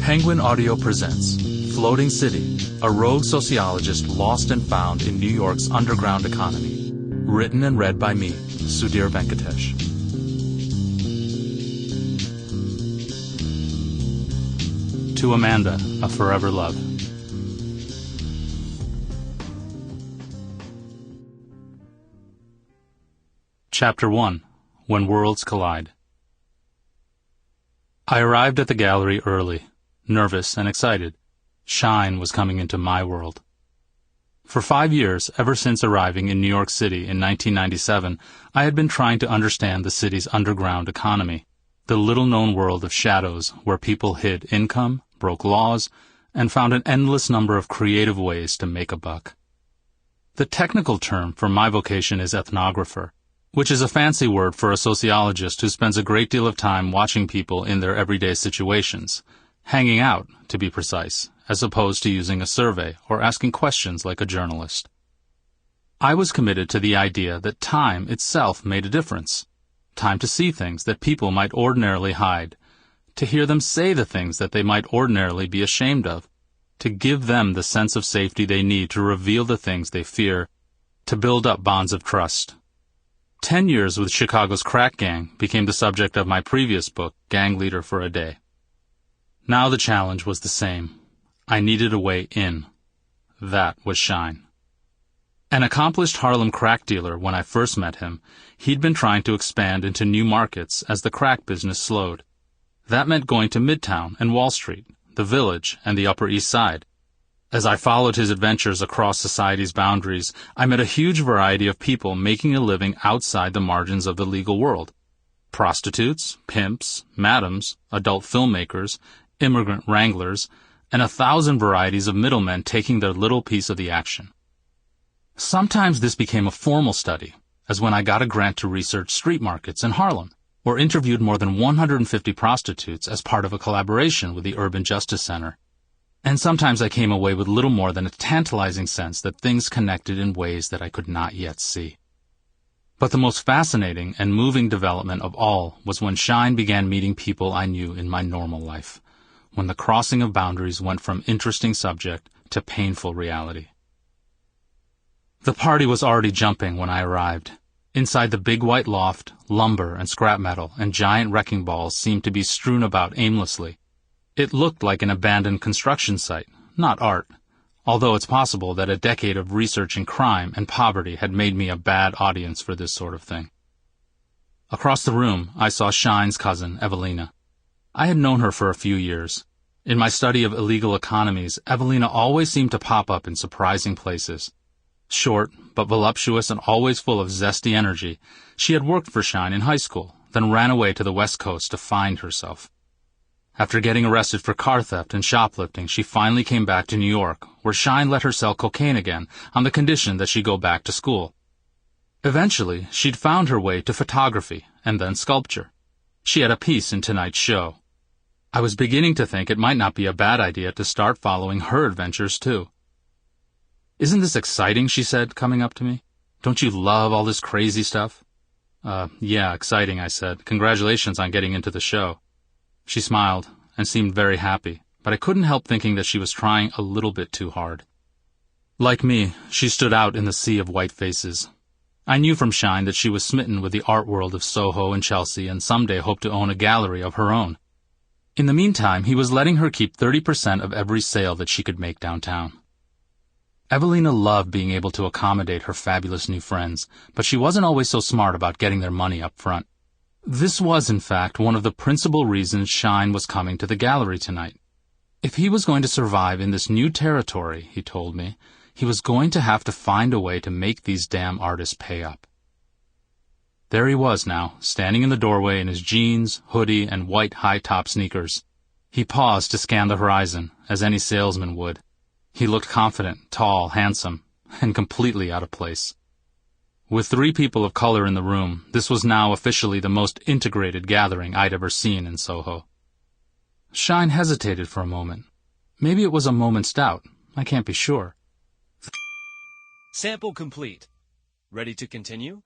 Penguin Audio presents Floating City, a rogue sociologist lost and found in New York's underground economy. Written and read by me, Sudhir Venkatesh. To Amanda, a forever love. Chapter 1. When Worlds Collide. I arrived at the gallery early, nervous and excited. Shine was coming into my world. For 5 years, ever since arriving in New York City in 1997, I had been trying to understand the city's underground economy, the little-known world of shadows where people hid income, broke laws, and found an endless number of creative ways to make a buck. The technical term for my vocation is ethnographer, which is a fancy word for a sociologist who spends a great deal of time watching people in their everyday situations, hanging out, to be precise, as opposed to using a survey or asking questions like a journalist. I was committed to the idea that time itself made a difference. Time to see things that people might ordinarily hide, to hear them say the things that they might ordinarily be ashamed of, to give them the sense of safety they need to reveal the things they fear, to build up bonds of trust. 10 years with Chicago's crack gang became the subject of my previous book, Gang Leader for a Day. Now the challenge was the same. I needed a way in. That was Shine. An accomplished Harlem crack dealer when I first met him, he'd been trying to expand into new markets as the crack business slowed. That meant going to Midtown and Wall Street, the Village, and the Upper East Side. As I followed his adventures across society's boundaries, I met a huge variety of people making a living outside the margins of the legal world. Prostitutes, pimps, madams, adult filmmakers, immigrant wranglers, and 1,000 varieties of middlemen taking their little piece of the action. Sometimes this became a formal study, as when I got a grant to research street markets in Harlem, or interviewed more than 150 prostitutes as part of a collaboration with the Urban Justice Center. And sometimes I came away with little more than a tantalizing sense that things connected in ways that I could not yet see. But the most fascinating and moving development of all was when Shine began meeting people I knew in my normal life, when the crossing of boundaries went from interesting subject to painful reality. The party was already jumping when I arrived. Inside the big white loft, lumber and scrap metal and giant wrecking balls seemed to be strewn about aimlessly. It looked like an abandoned construction site, not art, although it's possible that a decade of researching crime and poverty had made me a bad audience for this sort of thing. Across the room, I saw Shine's cousin, Evelina. I had known her for a few years. In my study of illegal economies, Evelina always seemed to pop up in surprising places. Short, but voluptuous and always full of zesty energy, she had worked for Shine in high school, then ran away to the West Coast to find herself. After getting arrested for car theft and shoplifting, she finally came back to New York, where Shine let her sell cocaine again, on the condition that she go back to school. Eventually, she'd found her way to photography, and then sculpture. She had a piece in tonight's show. I was beginning to think it might not be a bad idea to start following her adventures, too. "Isn't this exciting?" she said, coming up to me. "Don't you love all this crazy stuff?" Yeah, exciting," I said. "Congratulations on getting into the show." She smiled and seemed very happy, but I couldn't help thinking that she was trying a little bit too hard. Like me, she stood out in the sea of white faces. I knew from Shine that she was smitten with the art world of Soho and Chelsea and someday hoped to own a gallery of her own. In the meantime, he was letting her keep 30% of every sale that she could make downtown. Evelina loved being able to accommodate her fabulous new friends, but she wasn't always so smart about getting their money up front. This was, in fact, one of the principal reasons Shine was coming to the gallery tonight. If he was going to survive in this new territory, he told me, he was going to have to find a way to make these damn artists pay up. There he was now, standing in the doorway in his jeans, hoodie, and white high-top sneakers. He paused to scan the horizon, as any salesman would. He looked confident, tall, handsome, and completely out of place. With 3 people of color in the room, this was now officially the most integrated gathering I'd ever seen in Soho. Shine hesitated for a moment. Maybe it was a moment's doubt. I can't be sure. Sample complete. Ready to continue?